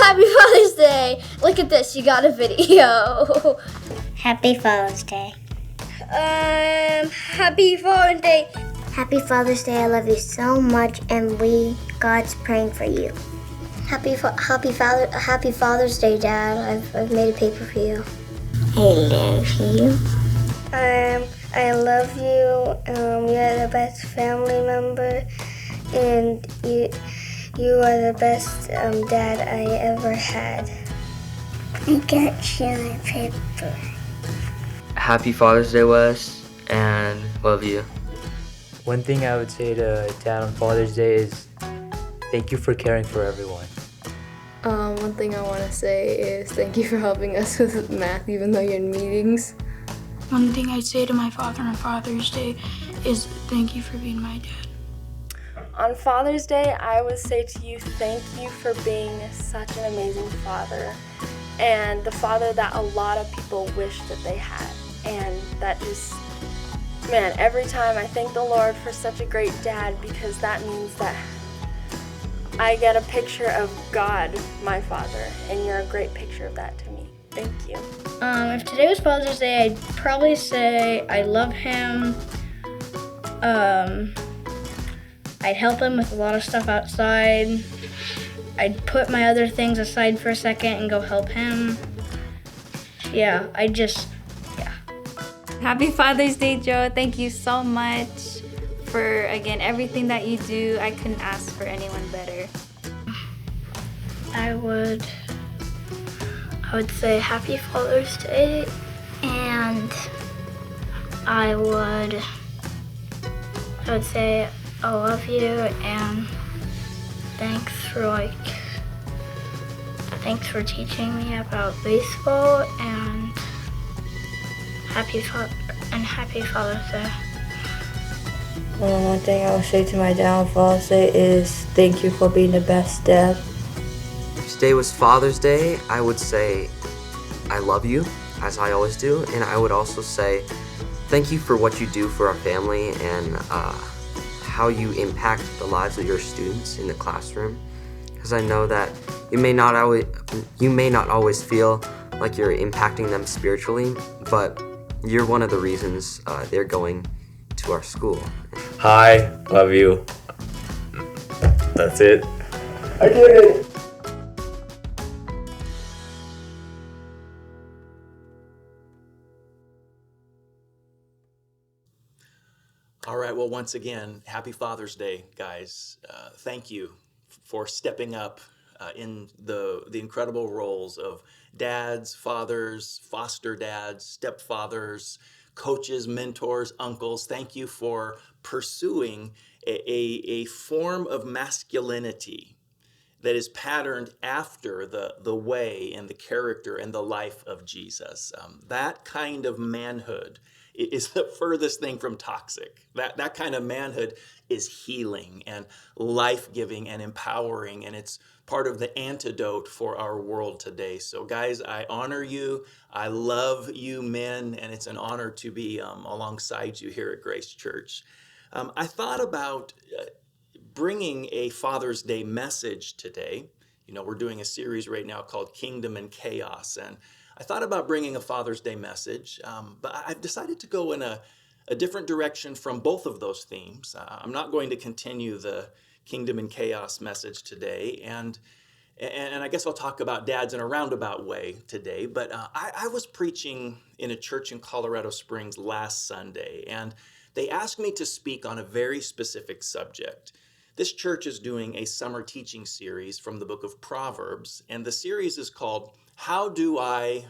Happy Father's Day. Look at this, you got a video. Happy Father's Day. Happy Father's Day. Happy Father's Day. I love you so much, and God's praying for you. Happy Father's Day, Dad. I've made a paper for you. I love you. I love you. You're the best family member, and you are the best dad I ever had. I got you a paper. Happy Father's Day, Wes, and love you. One thing I would say to Dad on Father's Day is thank you for caring for everyone. One thing I want to say is thank you for helping us with math even though you're in meetings. One thing I'd say to my father on Father's Day is thank you for being my dad. On Father's Day, I would say to you, thank you for being such an amazing father, and the father that a lot of people wish that they had. And that just, man, every time I thank the Lord for such a great dad, because that means that I get a picture of God, my Father, and you're a great picture of that to me. Thank you. If today was Father's Day, I'd probably say I love him. I'd help him with a lot of stuff outside. I'd put my other things aside for a second and go help him. Yeah. Happy Father's Day, Joe. Thank you so much for, again, everything that you do. I couldn't ask for anyone better. I would say Happy Father's Day, and I would say I love you, and thanks for teaching me about baseball, and Happy Father's Day. One thing I would say to my dad on Father's Day is thank you for being the best dad. If today was Father's Day, I would say I love you, as I always do, and I would also say thank you for what you do for our family and how you impact the lives of your students in the classroom. Because I know that you may not always feel like you're impacting them spiritually, but you're one of the reasons they're going to our school. Hi, love you. That's it. I did it. All right, well, once again, happy Father's Day, guys. Thank you for stepping up in the incredible roles of dads, fathers, foster dads, stepfathers, coaches, mentors, uncles. Thank you for pursuing a form of masculinity that is patterned after the way and the character and the life of Jesus. That kind of manhood is the furthest thing from toxic. That kind of manhood is healing and life-giving and empowering, and it's part of the antidote for our world today. So guys, I honor you. I love you men, and it's an honor to be alongside you here at Grace Church. I thought about bringing a Father's Day message today. You know, we're doing a series right now called Kingdom and Chaos, and I thought about bringing a Father's Day message, but I've decided to go in a different direction from both of those themes. I'm not going to continue the Kingdom and Chaos message today, and I guess I'll talk about dads in a roundabout way today, but I was preaching in a church in Colorado Springs last Sunday, and they asked me to speak on a very specific subject. This church is doing a summer teaching series from the book of Proverbs, and the series is called How Do I ...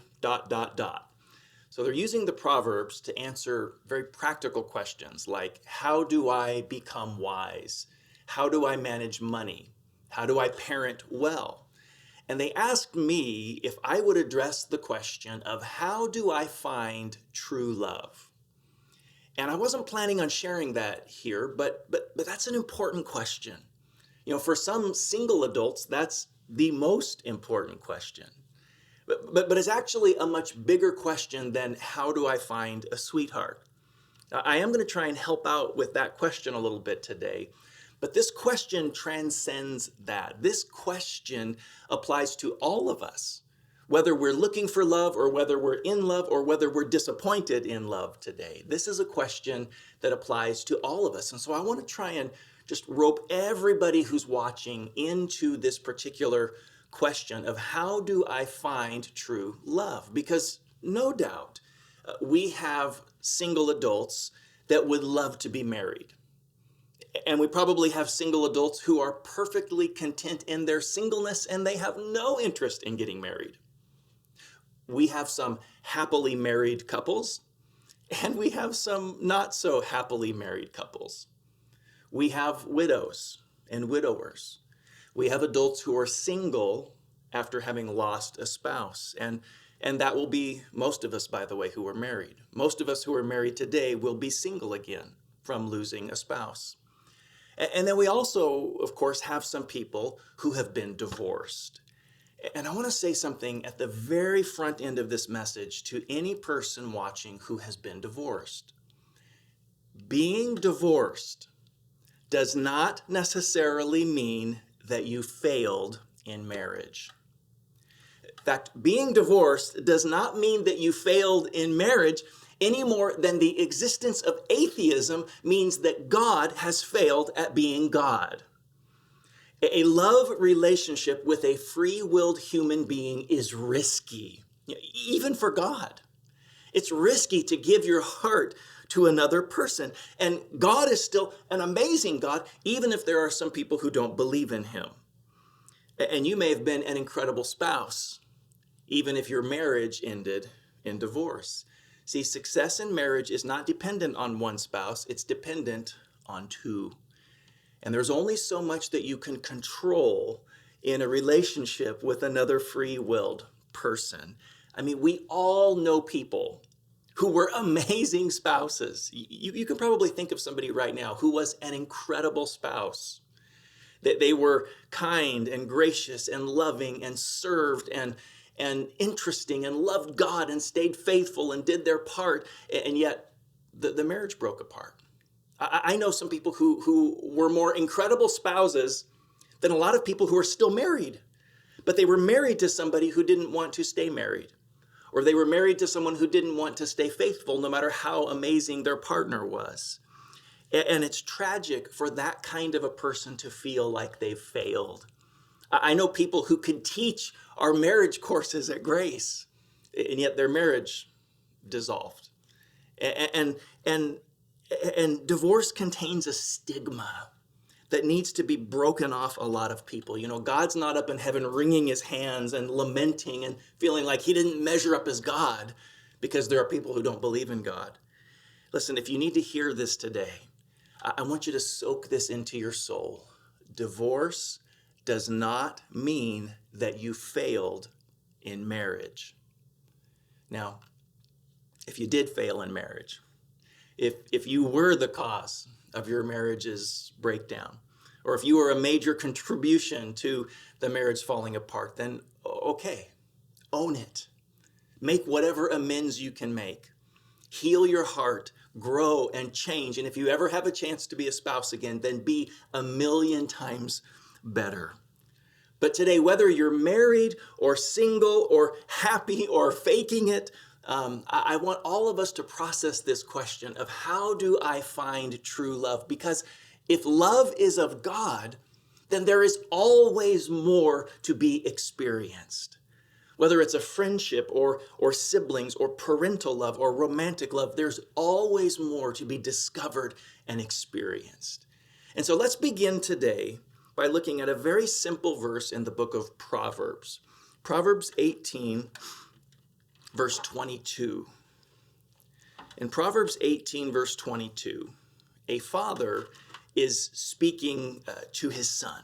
So they're using the Proverbs to answer very practical questions like, how do I become wise? How do I manage money? How do I parent well? And they asked me if I would address the question of how do I find true love? And I wasn't planning on sharing that here, but that's an important question. You know, for some single adults, that's the most important question. But it's actually a much bigger question than how do I find a sweetheart? I am going to try and help out with that question a little bit today. But this question transcends that. This question applies to all of us, whether we're looking for love or whether we're in love or whether we're disappointed in love today. This is a question that applies to all of us. And so I want to try and just rope everybody who's watching into this particular question of how do I find true love? Because no doubt we have single adults that would love to be married. And we probably have single adults who are perfectly content in their singleness and they have no interest in getting married. We have some happily married couples and we have some not so happily married couples. We have widows and widowers. We have adults who are single after having lost a spouse. And that will be most of us, by the way, who are married. Most of us who are married today will be single again from losing a spouse. And then we also, of course, have some people who have been divorced. And I want to say something at the very front end of this message to any person watching who has been divorced. Being divorced does not necessarily mean that you failed in marriage. In fact, being divorced does not mean that you failed in marriage any more than the existence of atheism means that God has failed at being God. A love relationship with a free-willed human being is risky, even for God. It's risky to give your heart to another person. And God is still an amazing God, even if there are some people who don't believe in him. And you may have been an incredible spouse, even if your marriage ended in divorce. See, success in marriage is not dependent on one spouse, it's dependent on two. And there's only so much that you can control in a relationship with another free-willed person. I mean, we all know people who were amazing spouses. You can probably think of somebody right now who was an incredible spouse. That they were kind and gracious and loving and served and interesting and loved God and stayed faithful and did their part, and yet the marriage broke apart. I know some people who were more incredible spouses than a lot of people who are still married, but they were married to somebody who didn't want to stay married, or they were married to someone who didn't want to stay faithful no matter how amazing their partner was. And it's tragic for that kind of a person to feel like they've failed. I know people who could teach our marriage courses at Grace, and yet their marriage dissolved. And divorce contains a stigma that needs to be broken off a lot of people. You know, God's not up in heaven wringing his hands and lamenting and feeling like he didn't measure up as God because there are people who don't believe in God. Listen, if you need to hear this today, I want you to soak this into your soul. Divorce does not mean that you failed in marriage. Now, if you did fail in marriage, if you were the cause of your marriage's breakdown, or if you were a major contribution to the marriage falling apart, then okay, own it. Make whatever amends you can make. Heal your heart, grow, and change. And if you ever have a chance to be a spouse again, then be 1,000,000 times better. But today, whether you're married or single or happy or faking it, I want all of us to process this question of how do I find true love? Because if love is of God, then there is always more to be experienced. Whether it's a friendship or siblings or parental love or romantic love, there's always more to be discovered and experienced. And so let's begin today by looking at a very simple verse in the book of Proverbs. Proverbs 18, verse 22. In Proverbs 18, verse 22, a father is speaking to his son.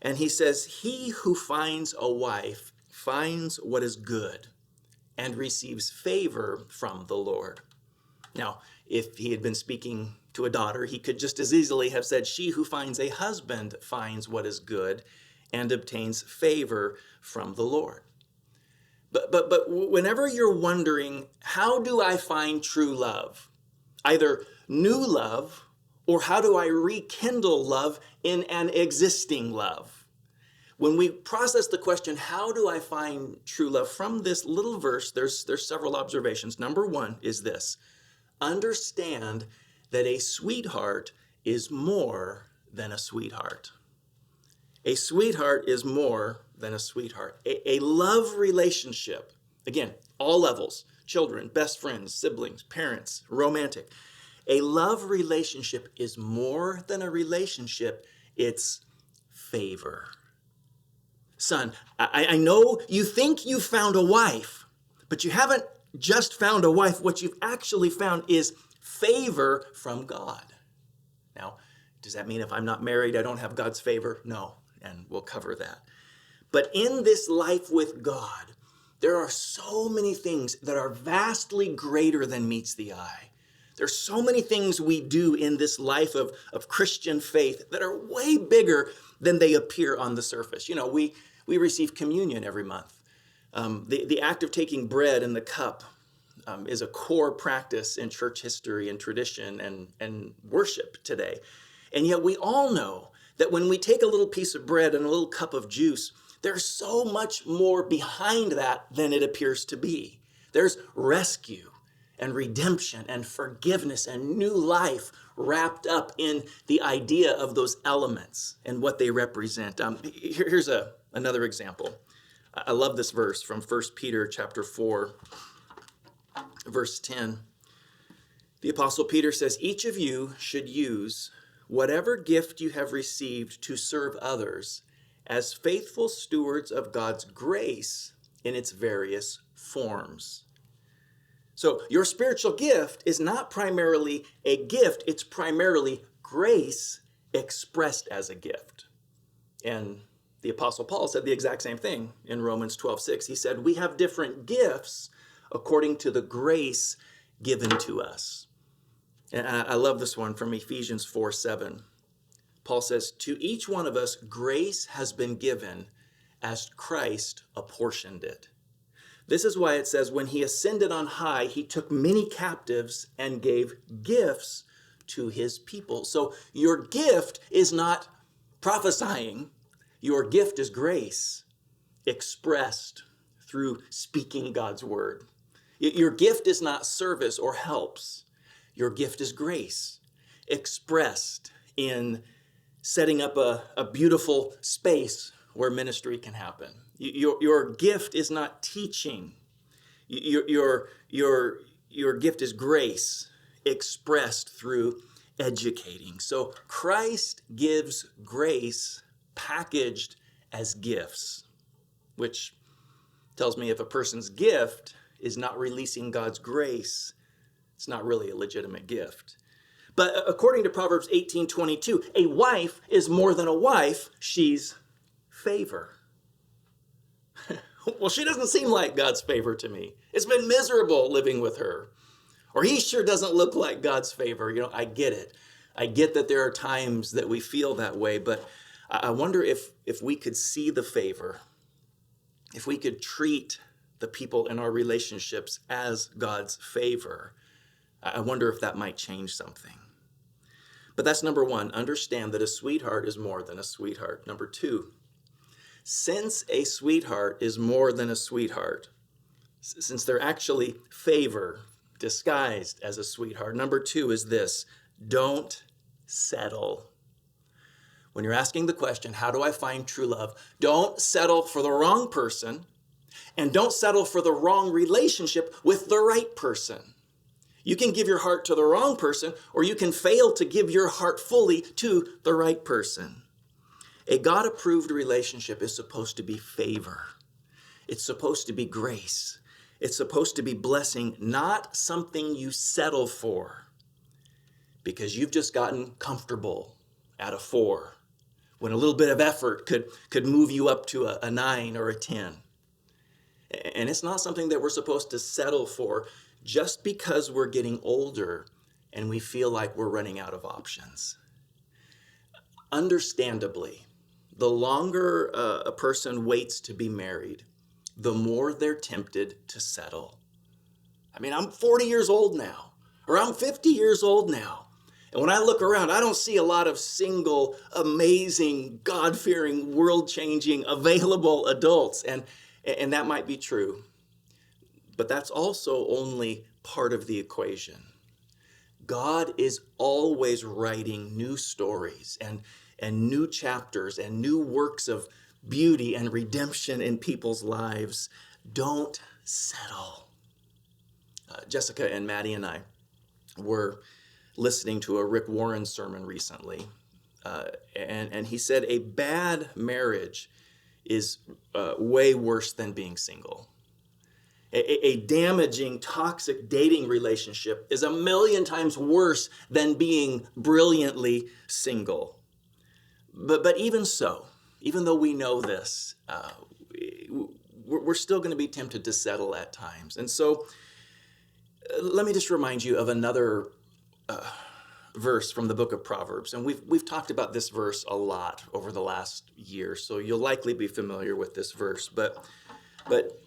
And he says, "He who finds a wife finds what is good and receives favor from the Lord." Now, if he had been speaking to a daughter, he could just as easily have said, "She who finds a husband finds what is good and obtains favor from the Lord." But whenever you're wondering, how do I find true love? Either new love Or how do I rekindle love in an existing love? When we process the question, how do I find true love? From this little verse, there's several observations. Number one is this: understand that a sweetheart is more than a sweetheart. A sweetheart is more than a sweetheart. A love relationship, again, all levels, children, best friends, siblings, parents, romantic. A love relationship is more than a relationship, it's favor. Son, I know you think you found a wife, but you haven't just found a wife. What you've actually found is favor from God. Now, does that mean if I'm not married, I don't have God's favor? No, and we'll cover that. But in this life with God, there are so many things that are vastly greater than meets the eye. There's so many things we do in this life of Christian faith that are way bigger than they appear on the surface. You know, we receive communion every month. The act of taking bread and the cup is a core practice in church history and tradition and worship today. And yet we all know that when we take a little piece of bread and a little cup of juice, there's so much more behind that than it appears to be. There's rescue and redemption and forgiveness and new life wrapped up in the idea of those elements and what they represent. Here's another example. I love this verse from 1 Peter chapter 4, verse 10. The Apostle Peter says, each of you should use whatever gift you have received to serve others as faithful stewards of God's grace in its various forms. So your spiritual gift is not primarily a gift, it's primarily grace expressed as a gift. And the Apostle Paul said the exact same thing in Romans 12:6. He said, we have different gifts according to the grace given to us. And I love this one from Ephesians 4:7. Paul says, to each one of us, grace has been given as Christ apportioned it. This is why it says, when he ascended on high, he took many captives and gave gifts to his people. So your gift is not prophesying. Your gift is grace expressed through speaking God's word. Your gift is not service or helps. Your gift is grace expressed in setting up a beautiful space where ministry can happen. Your gift is not teaching. Your gift is grace expressed through educating. So Christ gives grace packaged as gifts, which tells me if a person's gift is not releasing God's grace, it's not really a legitimate gift. But according to Proverbs 18:22, a wife is more than a wife, she's favor. Well, she doesn't seem like God's favor to me. It's been miserable living with her. Or he sure doesn't look like God's favor. You know, I get it. I get that there are times that we feel that way, but I wonder if we could see the favor, if we could treat the people in our relationships as God's favor. I wonder if that might change something. But that's number one. Understand that a sweetheart is more than a sweetheart. Number two, since a sweetheart is more than a sweetheart, since they're actually favor disguised as a sweetheart, number two is this: don't settle. When you're asking the question, how do I find true love? Don't settle for the wrong person, and don't settle for the wrong relationship with the right person. You can give your heart to the wrong person, or you can fail to give your heart fully to the right person. A God-approved relationship is supposed to be favor. It's supposed to be grace. It's supposed to be blessing, not something you settle for because you've just gotten comfortable at a 4, when a little bit of effort could move you up to a 9 or a 10. And it's not something that we're supposed to settle for just because we're getting older and we feel like we're running out of options. Understandably, the longer a person waits to be married, the more they're tempted to settle. I mean, I'm 40 years old now, or I'm 50 years old now, And when I look around, I don't see a lot of single, amazing, God-fearing, world-changing, available adults. And that might be true. But that's also only part of the equation. God is always writing new stories and new chapters and new works of beauty and redemption in people's lives. Don't settle. Jessica and Maddie and I were listening to a Rick Warren sermon recently, and he said a bad marriage is way worse than being single. A damaging, toxic dating relationship is a million times worse than being brilliantly single. But even so, even though we know this, we're still going to be tempted to settle at times. And so let me just remind you of another verse from the book of Proverbs. And we've talked about this verse a lot over the last year, so you'll likely be familiar with this verse. But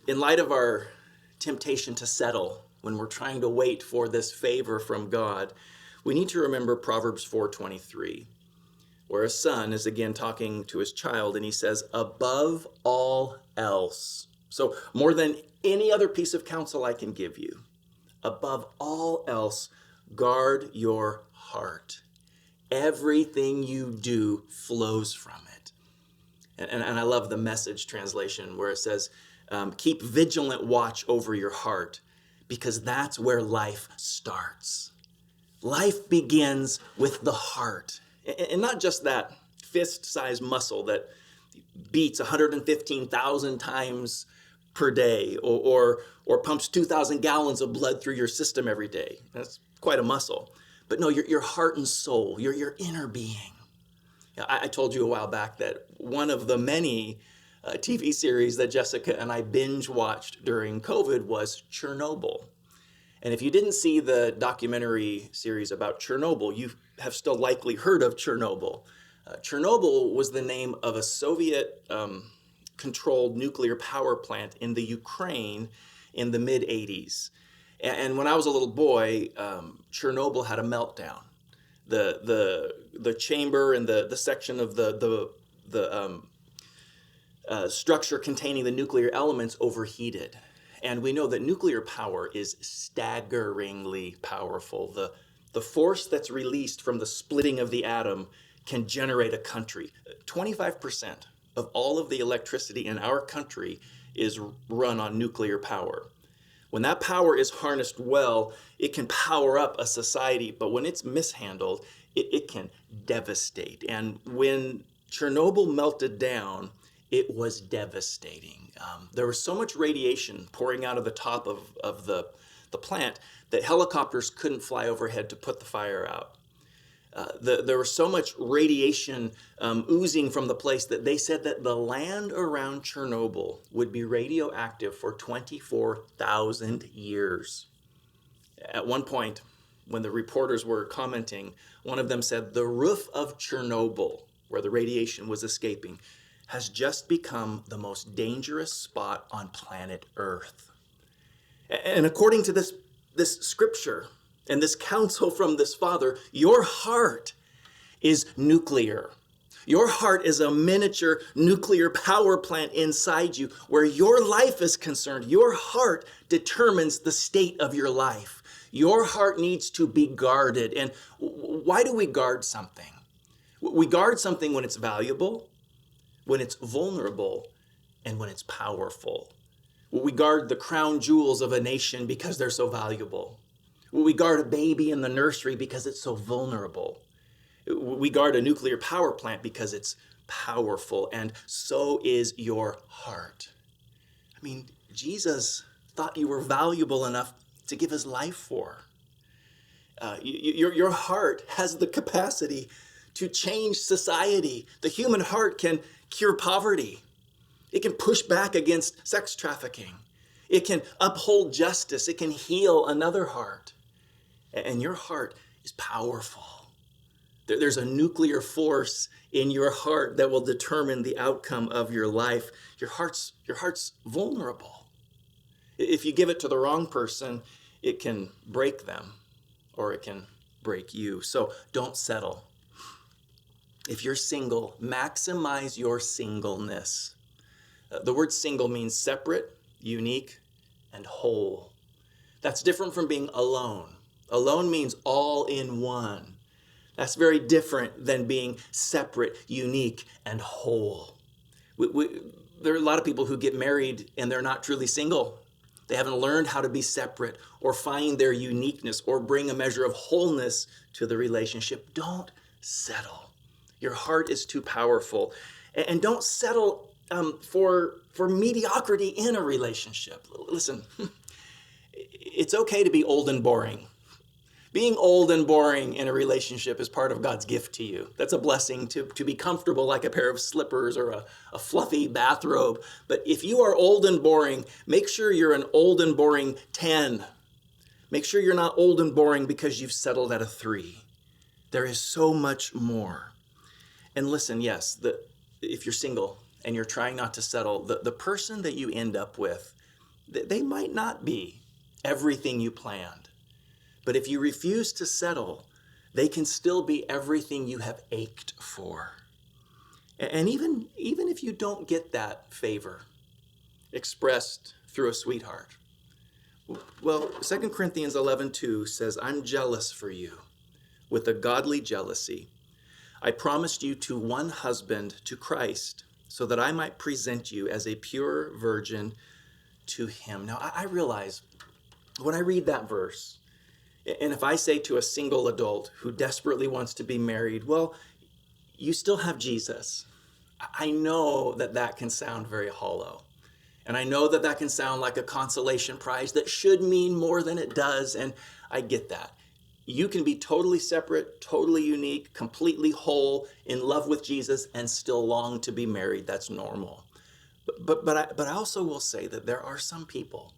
in light of our temptation to settle when we're trying to wait for this favor from God, we need to remember Proverbs 4:23, where a son is again talking to his child, and he says, above all else. So more than any other piece of counsel I can give you, above all else, guard your heart. Everything you do flows from it. And I love the Message translation where it says, keep vigilant watch over your heart, because that's where life starts. Life begins with the heart. And not just that fist-sized muscle that beats 115,000 times per day or pumps 2,000 gallons of blood through your system every day. That's quite a muscle. But no, your heart and soul, your inner being. I told you a while back that one of the many TV series that Jessica and I binge watched during COVID was Chernobyl. And if you didn't see the documentary series about Chernobyl, you have still likely heard of Chernobyl. Chernobyl was the name of a Soviet-controlled nuclear power plant in the Ukraine in the mid-'80s. And when I was a little boy, Chernobyl had a meltdown. The chamber and the section of the structure containing the nuclear elements overheated. And we know that nuclear power is staggeringly powerful. The force that's released from the splitting of the atom can generate a country. 25% of all of the electricity in our country is run on nuclear power. When that power is harnessed well, it can power up a society, but when it's mishandled, it can devastate. And when Chernobyl melted down, it was devastating. There was so much radiation pouring out of the top of the plant that helicopters couldn't fly overhead to put the fire out. There was so much radiation oozing from the place that they said that the land around Chernobyl would be radioactive for 24,000 years. At one point, when the reporters were commenting, one of them said, the roof of Chernobyl, where the radiation was escaping, has just become the most dangerous spot on planet Earth. And according to this scripture and this counsel from this father, your heart is nuclear. Your heart is a miniature nuclear power plant inside you where your life is concerned. Your heart determines the state of your life. Your heart needs to be guarded. And why do we guard something? We guard something when it's valuable, when it's vulnerable, and when it's powerful. We guard the crown jewels of a nation because they're so valuable. We guard a baby in the nursery because it's so vulnerable. We guard a nuclear power plant because it's powerful, and so is your heart. I mean, Jesus thought you were valuable enough to give his life for. Your heart has the capacity to change society. The human heart can cure poverty. It can push back against sex trafficking. It can uphold justice. It can heal another heart. And your heart is powerful. There's a nuclear force in your heart that will determine the outcome of your life. Your heart's vulnerable. If you give it to the wrong person, it can break them, or it can break you. So don't settle. If you're single, maximize your singleness. The word single means separate, unique, and whole. That's different from being alone. Alone means all in one. That's very different than being separate, unique, and whole. There are a lot of people who get married and they're not truly single. They haven't learned how to be separate or find their uniqueness or bring a measure of wholeness to the relationship. Don't settle. Your heart is too powerful. And don't settle for mediocrity in a relationship. Listen, it's okay to be old and boring. Being old and boring in a relationship is part of God's gift to you. That's a blessing to be comfortable like a pair of slippers or a fluffy bathrobe. But if you are old and boring, make sure you're an old and boring 10. Make sure you're not old and boring because you've settled at a 3. There is so much more. And listen, yes, if you're single and you're trying not to settle, the person that you end up with, they might not be everything you planned. But if you refuse to settle, they can still be everything you have ached for. And even if you don't get that favor expressed through a sweetheart, well, 2 Corinthians 11:2 says, I'm jealous for you with a godly jealousy. I promised you to one husband, to Christ, so that I might present you as a pure virgin to him. Now, I realize when I read that verse, and if I say to a single adult who desperately wants to be married, well, you still have Jesus. I know that can sound very hollow. And I know that can sound like a consolation prize that should mean more than it does. And I get that. You can be totally separate, totally unique, completely whole, in love with Jesus, and still long to be married. That's normal. But I also will say that there are some people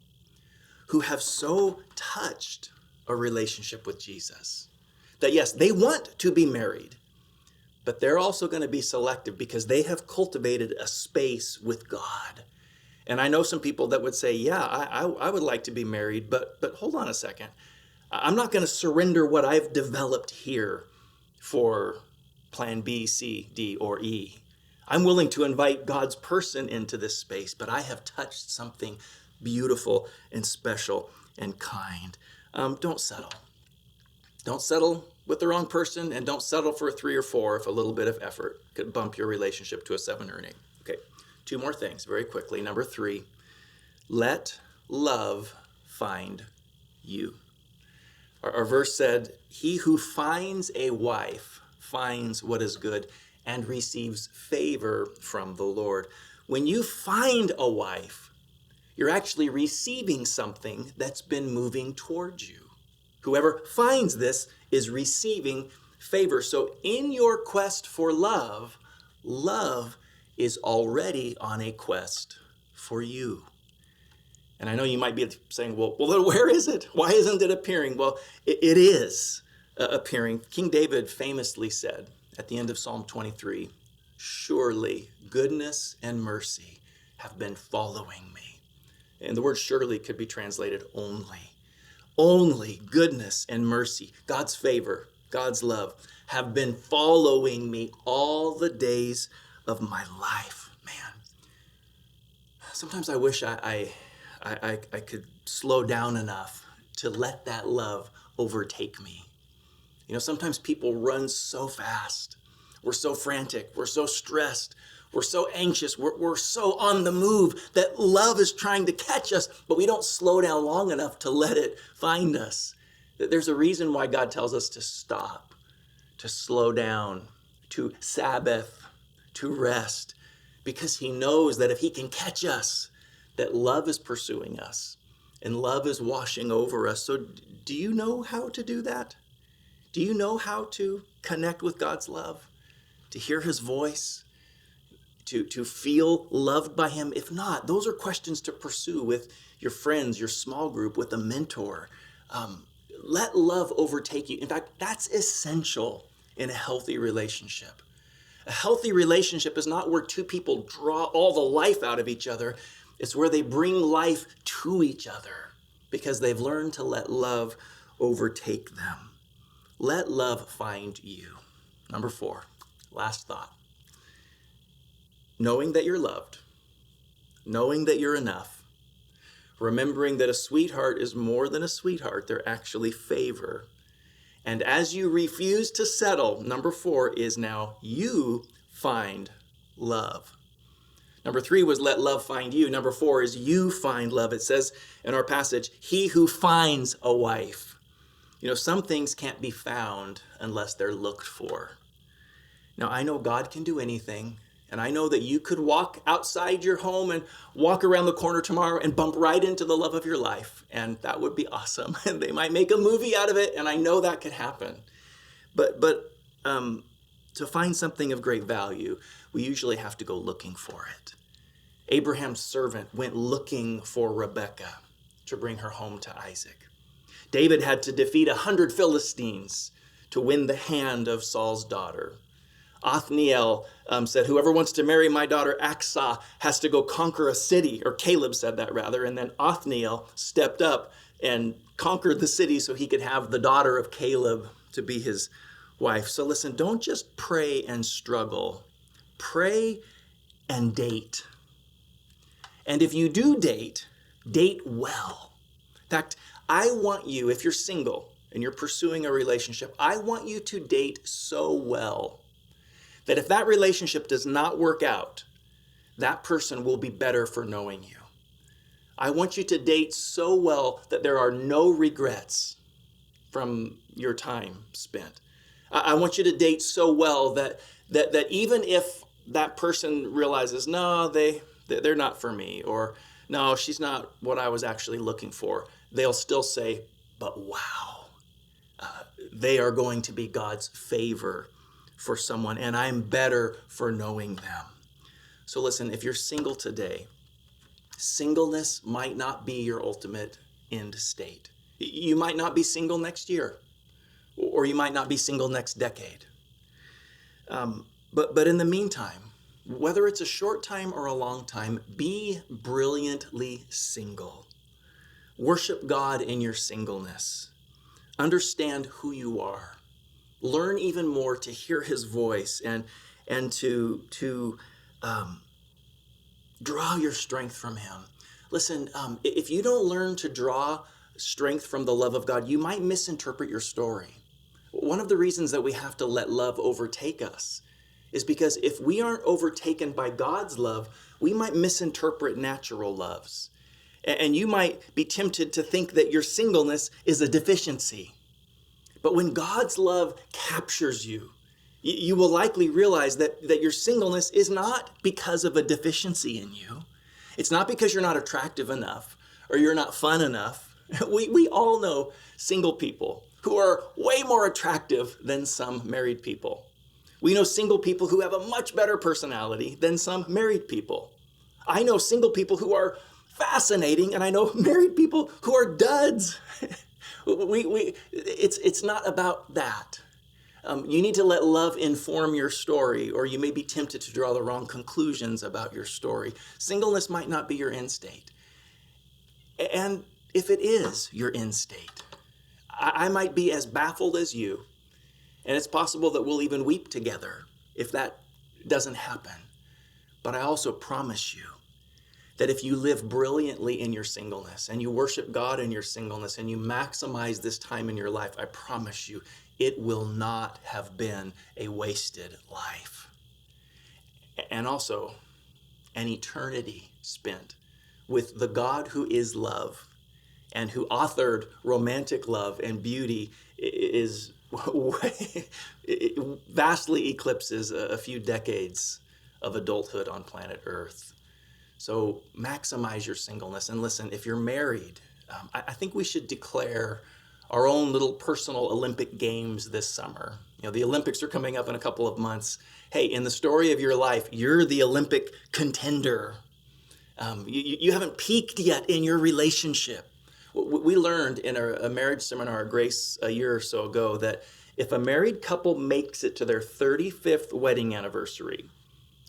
who have so touched a relationship with Jesus that yes, they want to be married, but they're also going to be selective because they have cultivated a space with God. And I know some people that would say, yeah, I would like to be married, but hold on a second. I'm not going to surrender what I've developed here for plan B, C, D, or E. I'm willing to invite God's person into this space, but I have touched something beautiful and special and kind. Don't settle. Don't settle with the wrong person, and don't settle for a 3 or 4 if a little bit of effort could bump your relationship to a 7 or an 8. Okay, 2 more things very quickly. Number 3, let love find you. Our verse said, he who finds a wife finds what is good and receives favor from the Lord. When you find a wife, you're actually receiving something that's been moving towards you. Whoever finds this is receiving favor. So in your quest for love, love is already on a quest for you. And I know you might be saying, well, then where is it? Why isn't it appearing? Well, it is appearing. King David famously said at the end of Psalm 23, surely goodness and mercy have been following me. And the word surely could be translated only. Only goodness and mercy, God's favor, God's love, have been following me all the days of my life. Man, sometimes I wish I could slow down enough to let that love overtake me. You know, sometimes people run so fast. We're so frantic. We're so stressed. We're so anxious. We're so on the move that love is trying to catch us, but we don't slow down long enough to let it find us. There's a reason why God tells us to stop, to slow down, to Sabbath, to rest, because he knows that if he can catch us, that love is pursuing us and love is washing over us. So do you know how to do that? Do you know how to connect with God's love, to hear his voice, to feel loved by him? If not, those are questions to pursue with your friends, your small group, with a mentor. Let love overtake you. In fact, that's essential in a healthy relationship. A healthy relationship is not where 2 people draw all the life out of each other. It's where they bring life to each other because they've learned to let love overtake them. let love find you. Number 4, last thought. Knowing that you're loved, knowing that you're enough, remembering that a sweetheart is more than a sweetheart, they're actually favor. And as you refuse to settle, number 4 is now you find love. Number 3 was let love find you. Number 4 is you find love. It says in our passage, he who finds a wife. You know, some things can't be found unless they're looked for. Now, I know God can do anything. And I know that you could walk outside your home and walk around the corner tomorrow and bump right into the love of your life. And that would be awesome. And they might make a movie out of it. And I know that could happen. But to find something of great value, we usually have to go looking for it. Abraham's servant went looking for Rebekah to bring her home to Isaac. David had to defeat 100 Philistines to win the hand of Saul's daughter. Othniel said, whoever wants to marry my daughter Aksa has to go conquer a city, or Caleb said that rather, and then Othniel stepped up and conquered the city so he could have the daughter of Caleb to be his wife. So listen, don't just pray and struggle. Pray and date. And if you do date, date well. In fact, I want you, if you're single and you're pursuing a relationship, I want you to date so well that if that relationship does not work out, that person will be better for knowing you. I want you to date so well that there are no regrets from your time spent. I want you to date so well that even if that person realizes, no, they're not for me, or no, she's not what I was actually looking for, they'll still say, but wow, they are going to be God's favor for someone, and I'm better for knowing them. So listen, if you're single today, singleness might not be your ultimate end state. You might not be single next year, or you might not be single next decade. But in the meantime, whether it's a short time or a long time, be brilliantly single. Worship God in your singleness. Understand who you are. Learn even more to hear his voice and to draw your strength from him. Listen, if you don't learn to draw strength from the love of God, you might misinterpret your story. One of the reasons that we have to let love overtake us is because if we aren't overtaken by God's love, we might misinterpret natural loves. And you might be tempted to think that your singleness is a deficiency. But when God's love captures you, you will likely realize that your singleness is not because of a deficiency in you. It's not because you're not attractive enough or you're not fun enough. We all know single people who are way more attractive than some married people. We know single people who have a much better personality than some married people. I know single people who are fascinating, and I know married people who are duds. It's not about that. You need to let love inform your story, or you may be tempted to draw the wrong conclusions about your story. Singleness might not be your end state. And if it is your end state, I might be as baffled as you, and it's possible that we'll even weep together if that doesn't happen. But I also promise you that if you live brilliantly in your singleness and you worship God in your singleness and you maximize this time in your life, I promise you, it will not have been a wasted life. And also, an eternity spent with the God who is love and who authored romantic love and beauty is it vastly eclipses a few decades of adulthood on planet Earth. So maximize your singleness. And listen, if you're married, I think we should declare our own little personal Olympic Games this summer. You know, the Olympics are coming up in a couple of months. Hey, in the story of your life, you're the Olympic contender. You haven't peaked yet in your relationship. We learned in a marriage seminar at Grace a year or so ago that if a married couple makes it to their 35th wedding anniversary,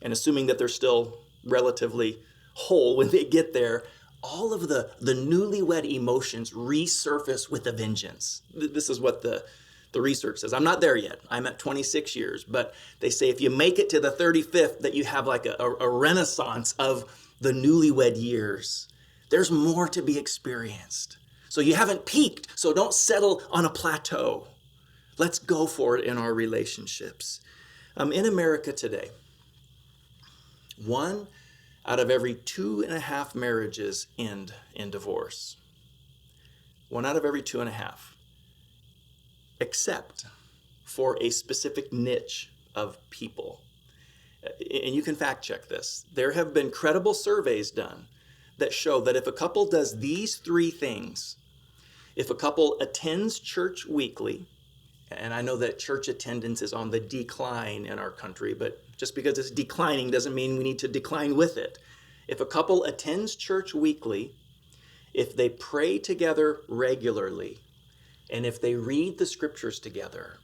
and assuming that they're still relatively whole when they get there, all of the newlywed emotions resurface with a vengeance. This is what the The research says, I'm not there yet. I'm at 26 years. But they say if you make it to the 35th, that you have like a renaissance of the newlywed years. There's more to be experienced. So you haven't peaked. So don't settle on a plateau. Let's go for it in our relationships. In America today, 1 out of every 2.5 marriages end in divorce. 1 out of every 2.5. Except for a specific niche of people. And you can fact check this. There have been credible surveys done that show that if a couple does these 3 things, if a couple attends church weekly, and I know that church attendance is on the decline in our country, but just because it's declining doesn't mean we need to decline with it. If a couple attends church weekly, if they pray together regularly, and if they read the scriptures together,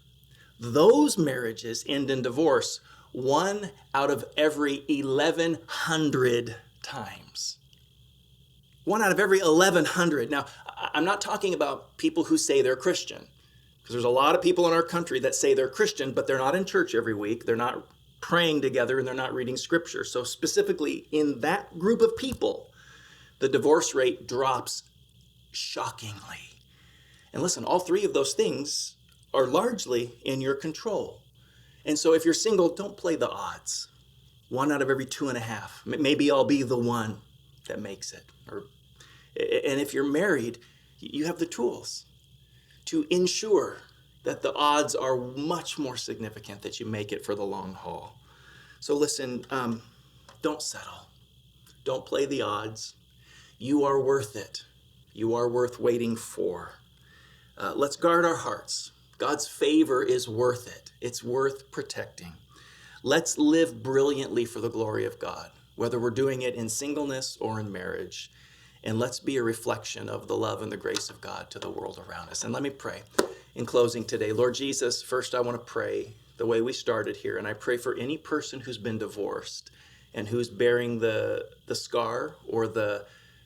those marriages end in divorce 1 out of every 1,100 times. 1 out of every 1,100. Now, I'm not talking about people who say they're Christian, because there's a lot of people in our country that say they're Christian, but they're not in church every week. They're not praying together, and they're not reading scripture. So specifically in that group of people, the divorce rate drops shockingly. And listen, all 3 of those things are largely in your control. And so if you're single, don't play the odds. 1 out of every 2.5. Maybe I'll be the one that makes it. And if you're married, you have the tools to ensure that the odds are much more significant that you make it for the long haul. So listen, don't settle. Don't play the odds. You are worth it. You are worth waiting for. Let's guard our hearts. God's favor is worth it. It's worth protecting. Let's live brilliantly for the glory of God, whether we're doing it in singleness or in marriage. And let's be a reflection of the love and the grace of God to the world around us. And let me pray in closing today. Lord Jesus, first I want to pray the way we started here. And I pray for any person who's been divorced and who's bearing the scar or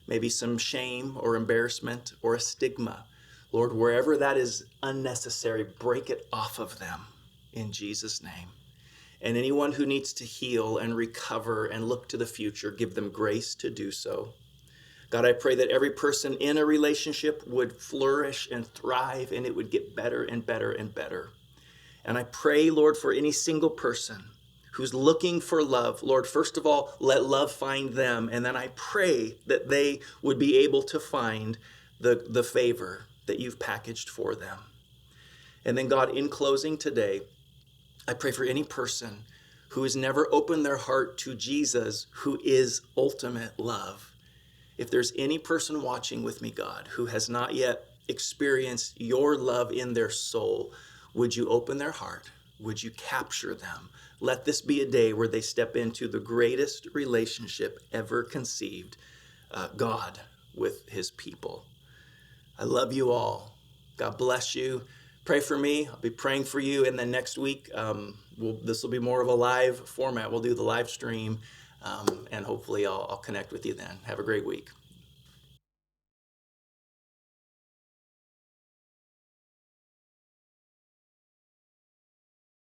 maybe some shame or embarrassment or a stigma. Lord, wherever that is unnecessary, break it off of them in Jesus' name. And anyone who needs to heal and recover and look to the future, give them grace to do so. God, I pray that every person in a relationship would flourish and thrive, and it would get better and better and better. And I pray, Lord, for any single person who's looking for love, Lord, first of all, let love find them. And then I pray that they would be able to find the favor that you've packaged for them. And then, God, in closing today, I pray for any person who has never opened their heart to Jesus, who is ultimate love. If there's any person watching with me, God, who has not yet experienced your love in their soul, would you open their heart? Would you capture them? Let this be a day where they step into the greatest relationship ever conceived, God with his people. I love you all. God bless you. Pray for me. I'll be praying for you. And then next week, this will be more of a live format. We'll do the live stream, and hopefully I'll connect with you then. Have a great week.